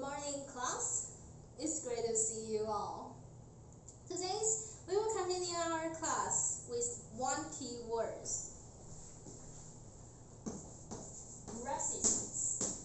morning, class. It's great to see you all. Today, we will continue our class with one key word. Resistance.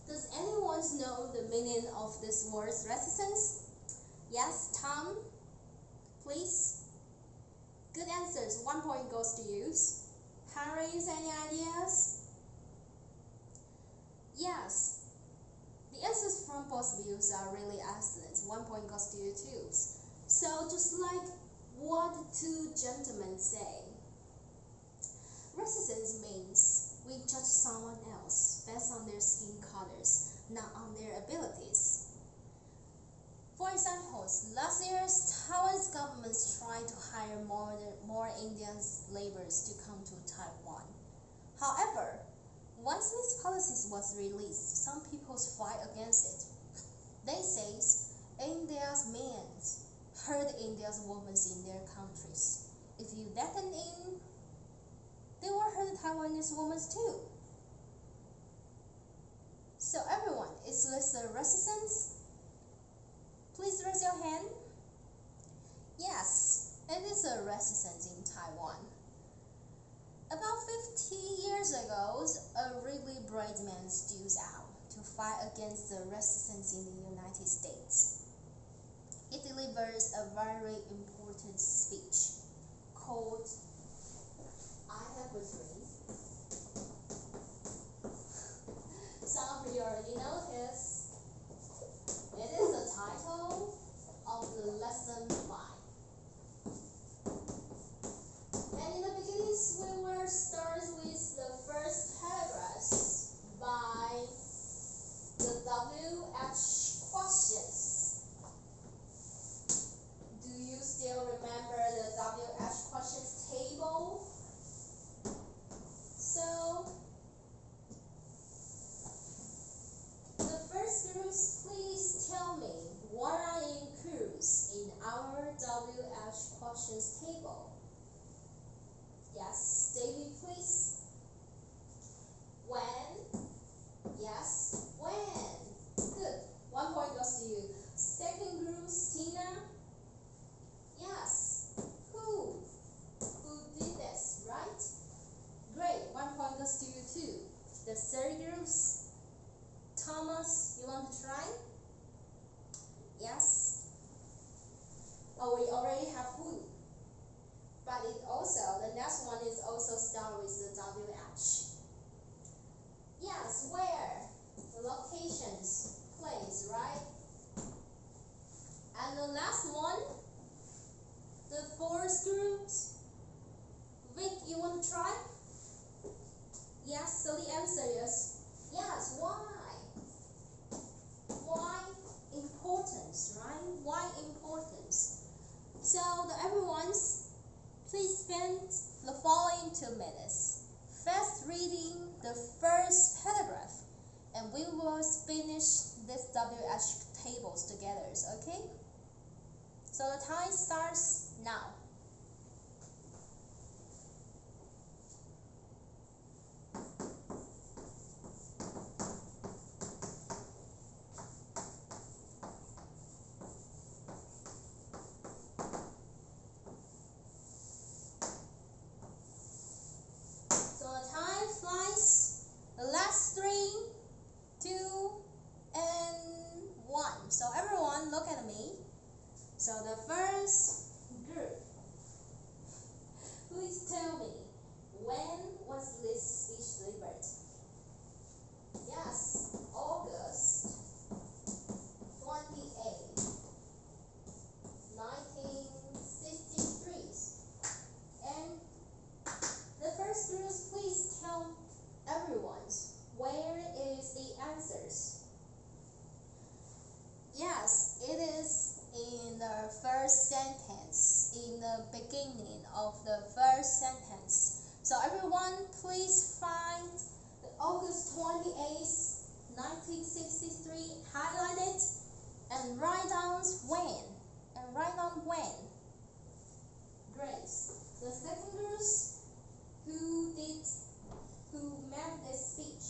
Does anyone know the meaning of this word resistance? Yes, Tom? Please? Good answers. 1 point goes to you. Harry, any ideas? Yes. The answers from both views are really excellent. 1 point goes to you too. So just like what the two gentlemen say, resistance means we judge someone else based on their skin colors, not on their abilities. For example, last year, Taiwan's government tried to hire more Indian laborers to come to Taiwan. However, once this policy was released, some people fight against it. They say India's men hurt India's women in their countries. If you let them in, they will hurt Taiwanese women too. So everyone, is this a resistance? Please raise your hand. Yes, it is a resistance in Taiwan. About 50 years ago, a really brave man stood out to fight against the resistance in the United States. He delivers a very important speech called I Have a Dream. Some of you already know this. It is the title of the lesson 5. And in the beginning, we will start with the first paragraph by the WH questions. Do you still remember the WH questions table? So, the first group, please tell me what are includes in our WH questions table. Yes, David, please. When? Yes, when. Good. 1 point goes to you. Second group, Tina. Yes. Who? Who did this, right? Great. 1 point goes to you too. The third group, Thomas, you want to try? Yes. Oh, we already have who. But it also, the next one is also start with the WH. Yes, where? The locations, place, right? And the last one, the fourth group. Vic, you want to try? Yes, so the answer is yes, why? Why importance, right? Why importance? So everyone's, please spend the following 2 minutes first reading the first paragraph, and we will finish this WH tables together, okay? So the time starts now. The last 3, 2, and 1. So everyone look at me. So the first group. Please tell me, when was this speech delivered? Yes, August 28, 1963. And the first group, please tell everyone, where is the answers? Yes, it is in the first sentence, in the beginning of the first sentence. So everyone, please find the August 28th, 1963, highlight it, and write down when. Great. The second group, who made this speech?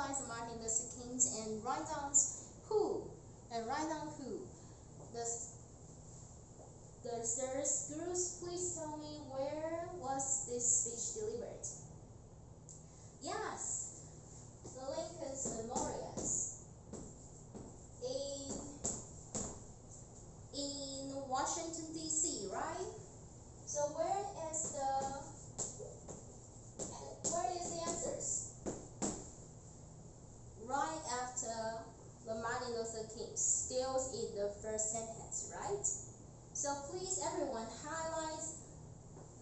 besides Martin Luther King and write down who. And write down who. The girls, please tell me where was this speech delivered? Yes, the Lincoln's Memorials in Washington D.C., right? So where is the answers? Right after the Martin Luther King, still in the first sentence, right? So please, everyone, highlight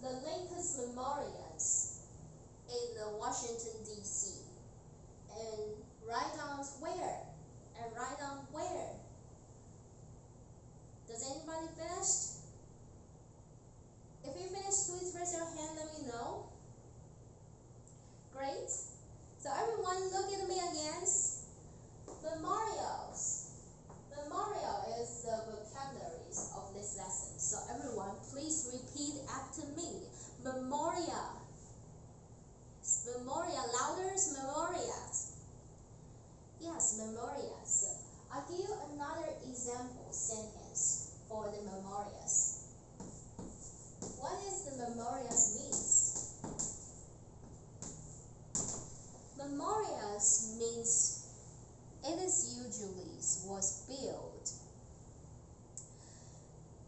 the Lincoln's Memorials in the Washington D.C. and write down where. And write down where. Does anybody finish? If you finished, please raise your hand. Let me know. Great. So everyone, look at me again. Memorials. Memorial is the vocabularies of this lesson. So everyone, please repeat after me. Memorial. Memorial. Louder. Memorials. Yes, memorials. I'll give you another example sentence for the memorials. What is the memorials means? Memorials means it is usually was built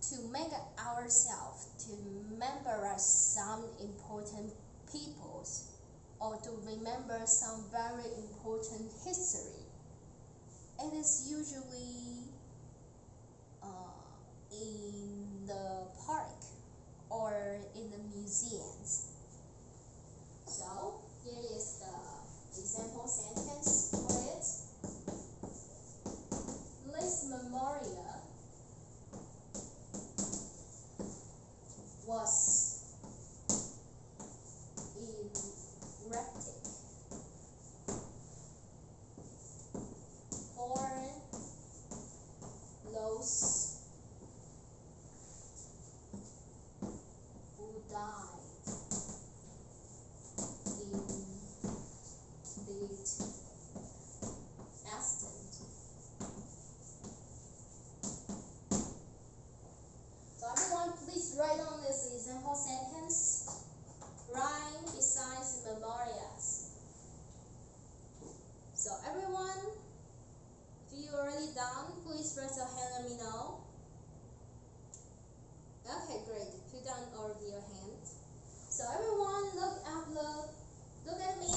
to make ourselves to memorize some important peoples or to remember some very important history. It is usually in the park or in the museums. So here is the example sentence for it. This memorial was erected for those who died in the accident. So everyone, please write down this example sentence right beside memorials. So everyone, if you already done, please raise your hand, let me know. Okay, great. Put down already your hand. So everyone, look at me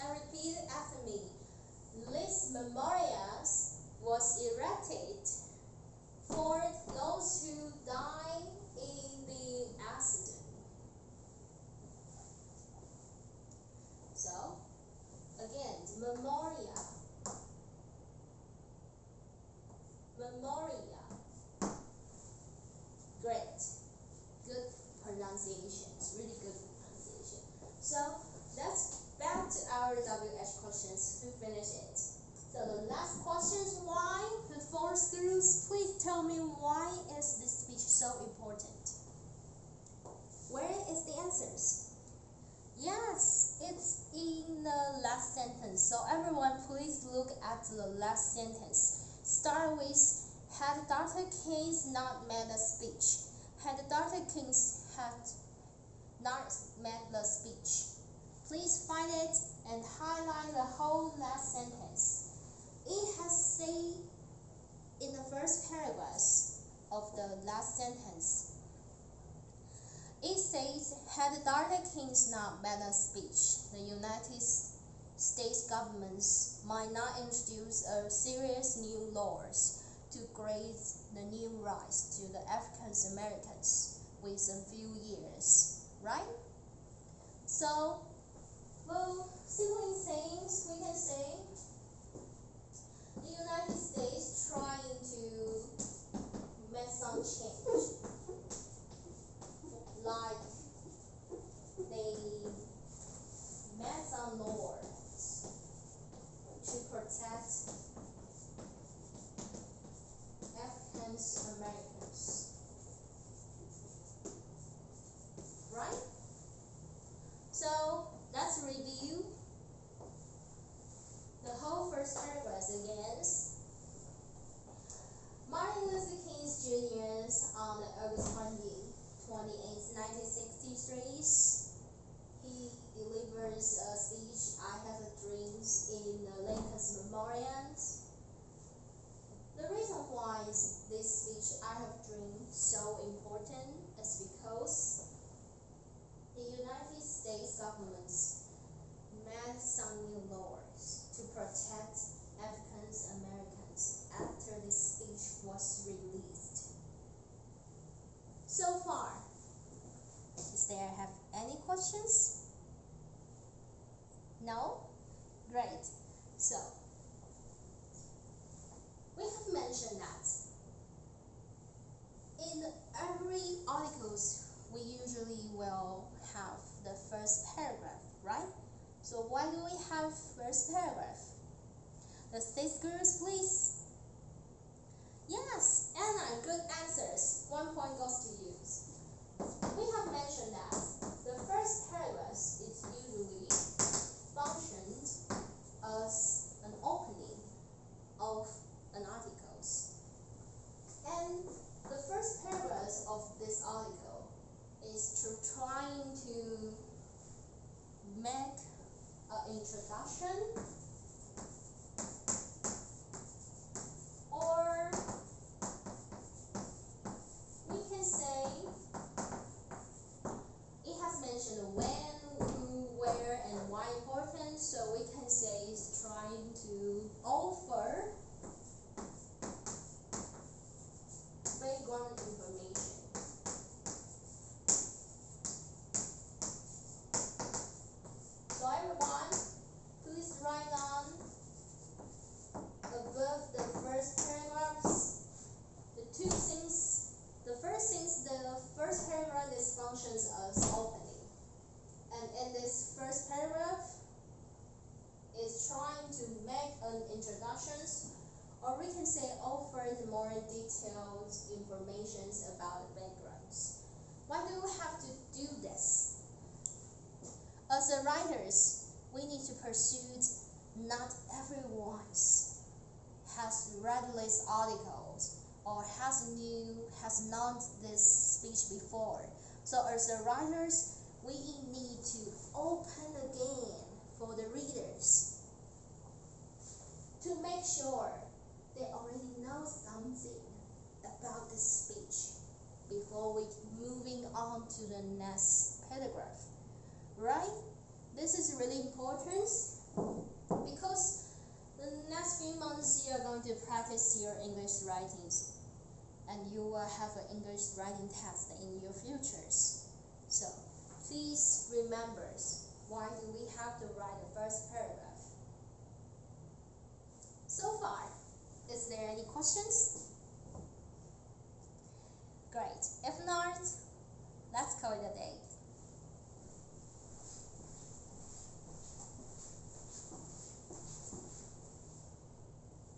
and repeat after me. This memorials was erected for those who died in the accident. So again, memorial. Great. Good pronunciation. It's really good pronunciation. So let's back to our WH questions to finish it. So the last question is why? The four schools, please tell me why is this speech so important? Where is the answers? Yes, it's in the last sentence. So everyone, please look at the last sentence. Start with, had Dr. King's not made a speech? Had Dr. King's had not made the speech? Please find it and highlight the whole last sentence. It has said in the first paragraph of the last sentence. It says, had Dr. King's not made a speech, the United States government might not introduce a serious new laws to grant the new rights to the African Americans within a few years, right? So, well, simply saying, we can say the United States trying to make some change, like they made some laws to protect African Americans, right? So let's review So, we have mentioned that in every articles, we usually will have the first paragraph, right? So why do we have first paragraph? The sixth groups, please. Yes, Anna, good answers. 1 point goes to you. We have mentioned that the first paragraph is usually functioned as an opening of an article. And the first paragraph of this article is trying to make an introduction, or we can say it has mentioned when, who, where, and why important, so we can say it's trying to offer background information. So everyone, please write down above the first paragraphs the two things. The first paragraph is functions as opening, and in this first paragraph is trying to make an introduction, or we can say offer more detailed information about the backgrounds. Why do we have to do this? As a writers, we need to pursue not everyone has read this articles or has known this speech before. So as a writers, we need to open again for the readers to make sure they already know something about this speech before we moving on to the next paragraph, right? This is really important because the next few months you are going to practice your English writings, and you will have an English writing test in your futures. So please remember, why do we have to write the first paragraph? So far, is there any questions?